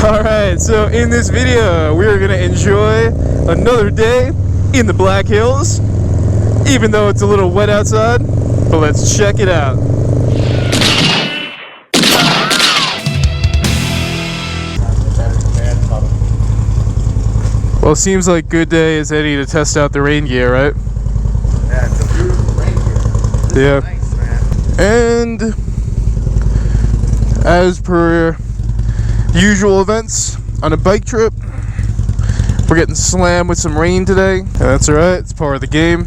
Alright, so in this video, we are going to enjoy another day in the Black Hills, even though it's a little wet outside, but let's check it out. Well, it seems like good day is any to test out the rain gear, right? Yeah, it's a beautiful rain gear. Yeah. Nice, man. And as per usual events on a bike trip, we're getting slammed with some rain today. And that's alright, it's part of the game.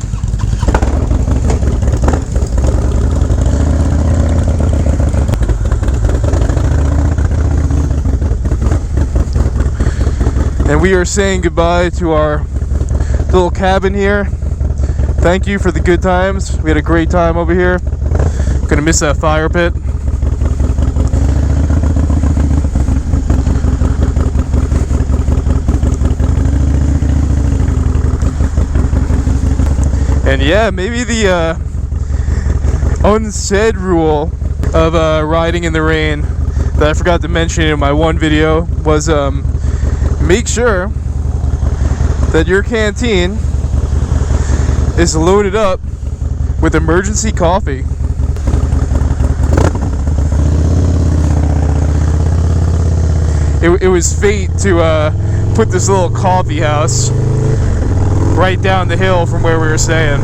And we are saying goodbye to our little cabin here. Thank you for the good times. We had a great time over here. Gonna miss that fire pit. And yeah, maybe the unsaid rule of riding in the rain that I forgot to mention in my one video was make sure that your canteen is loaded up with emergency coffee. It was fate to put this little coffee house right down the hill from where we were staying.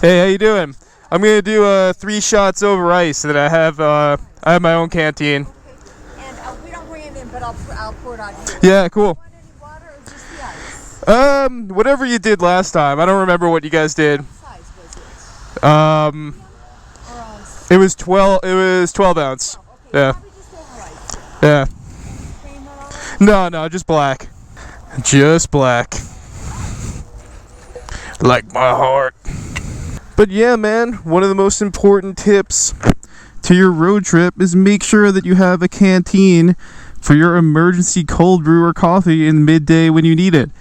Hey, how you doing? I'm gonna do 3 shots over ice that I have my own canteen. And we don't bring it in, but I'll pour it on here. Yeah, cool. Want any water or just the ice? Whatever you did last time. I don't remember what you guys did. What size was it? It was 12. It was 12 ounce. Okay, Yeah. probably just over ice. Yeah. Cream at all? No, just black. Just black. Like my heart. But yeah, man, one of the most important tips to your road trip is make sure that you have a canteen for your emergency cold brew or coffee in midday when you need it.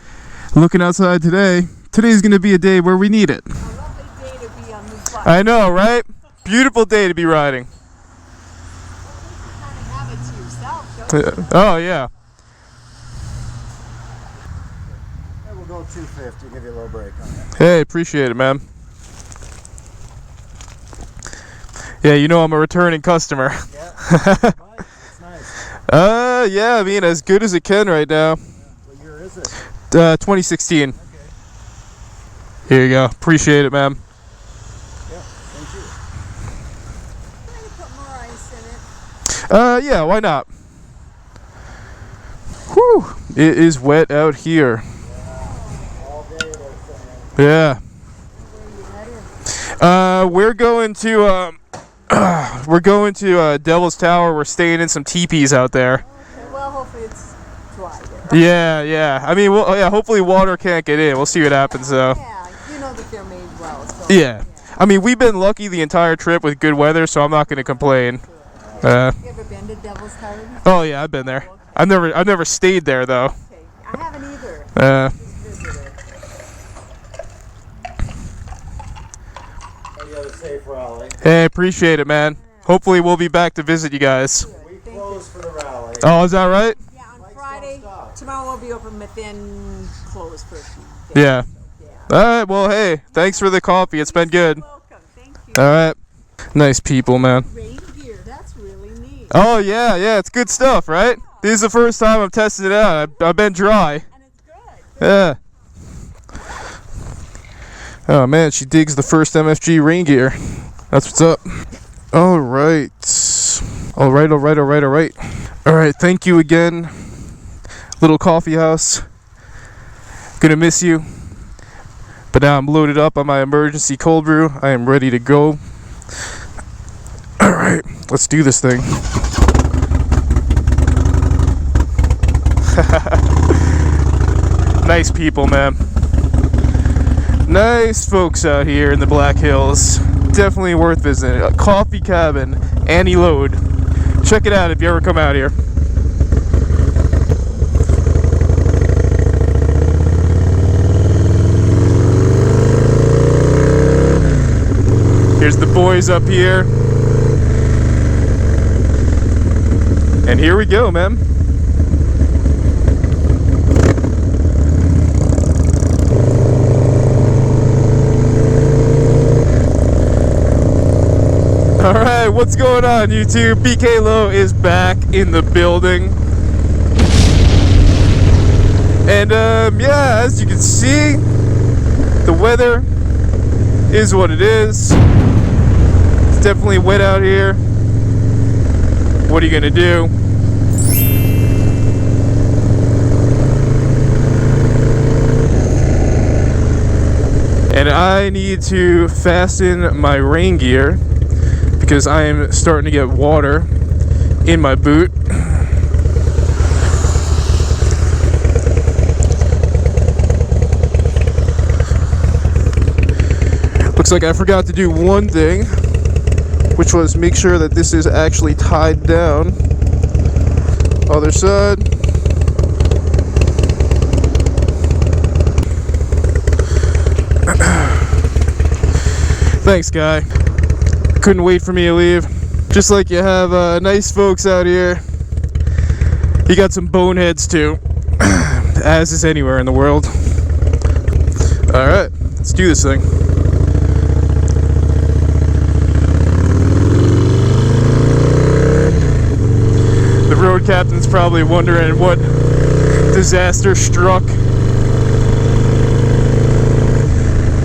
Looking outside today, today's going to be a day where we need it. A lovely day to be on this bike. I know, right? Beautiful day to be riding. You kind of have it to yourself, don't you? Oh, yeah. Hey, we'll go 250, give you a little break on that. Hey, appreciate it, man. Yeah, you know I'm a returning customer. Yeah, it's nice. Yeah, I mean, as good as it can right now. What year is it? 2016. Okay. Here you go. Appreciate it, man. Yeah, thank you. Can I put more ice in it? Yeah, why not? Whew, it is wet out here. All day they're Yeah. Where are you headed? We're going to Devil's Tower. We're staying in some teepees out there. Okay, well, hopefully it's dry there. Yeah. I mean, hopefully water can't get in. We'll see what happens, though. Yeah, you know that they're made well. So, Yeah. I mean, we've been lucky the entire trip with good weather, so I'm not going to complain. You ever been to Devil's Tower? Oh yeah, I've been there. I've never stayed there though. Okay, I haven't either. Just visited. You have a safe rally. Hey, appreciate it, man. Hopefully we'll be back to visit you guys. We close for the rally. Oh, is that right? Yeah, on Bikes Friday. don't stop. Tomorrow we'll be open, but then closed for a few days. Yeah. Yeah. All right. Well, hey, thanks for the coffee. It's been good. Welcome. Thank you. All right. Nice people, man. Rain gear. That's really neat. Oh yeah, it's good stuff, right? This is the first time I'm testing it out. I've been dry. And it's good. Yeah. Oh man, she digs the first MFG rain gear. That's what's up. All right. All right, thank you again, little coffee house. Gonna miss you. But now I'm loaded up on my emergency cold brew. I am ready to go. All right, let's do this thing. Nice people, man. Nice folks out here in the Black Hills. Definitely worth visiting. A coffee cabin, Annie Load. Check it out if you ever come out here. Here's the boys up here. And here we go, man. Alright, what's going on, YouTube? BK Low is back in the building. And, yeah, as you can see, the weather is what it is. It's definitely wet out here. What are you gonna do? And I need to fasten my rain gear because I am starting to get water in my boot. Looks like I forgot to do one thing, which was make sure that this is actually tied down. Other side. Thanks, guy. Couldn't wait for me to leave. Just like you have nice folks out here, you got some boneheads too, as is anywhere in the world. Alright, let's do this thing. The road captain's probably wondering what disaster struck.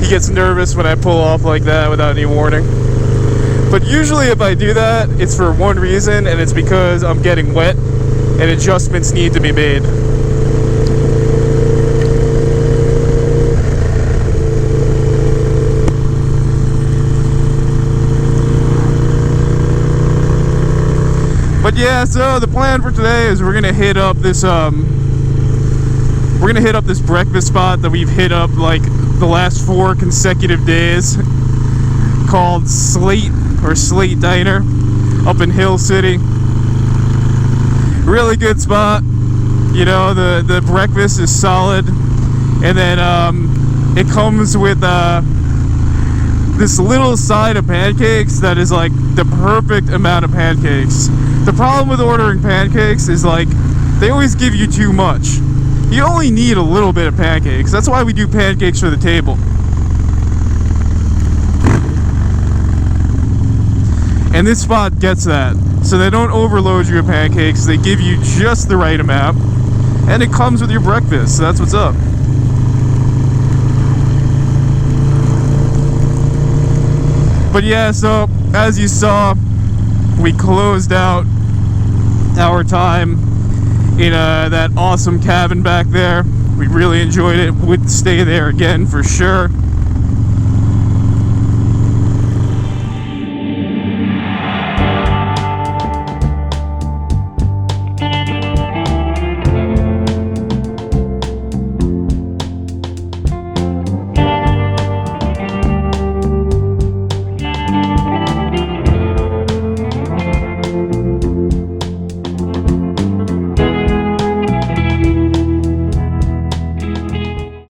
He gets nervous when I pull off like that without any warning. But usually if I do that, it's for one reason, and it's because I'm getting wet and adjustments need to be made. But yeah, so the plan for today is we're gonna hit up this breakfast spot that we've hit up like the last 4 consecutive days, called Slate Diner up in Hill City. Really good spot. You know, the breakfast is solid, and then it comes with this little side of pancakes that is like the perfect amount of pancakes. The problem with ordering pancakes is like they always give you too much. You only need a little bit of pancakes. That's why we do pancakes for the table. And this spot gets that. So they don't overload you with pancakes. They give you just the right amount. And it comes with your breakfast. So that's what's up. But yeah, so as you saw, we closed out our time in that awesome cabin back there. We really enjoyed it. Would stay there again for sure.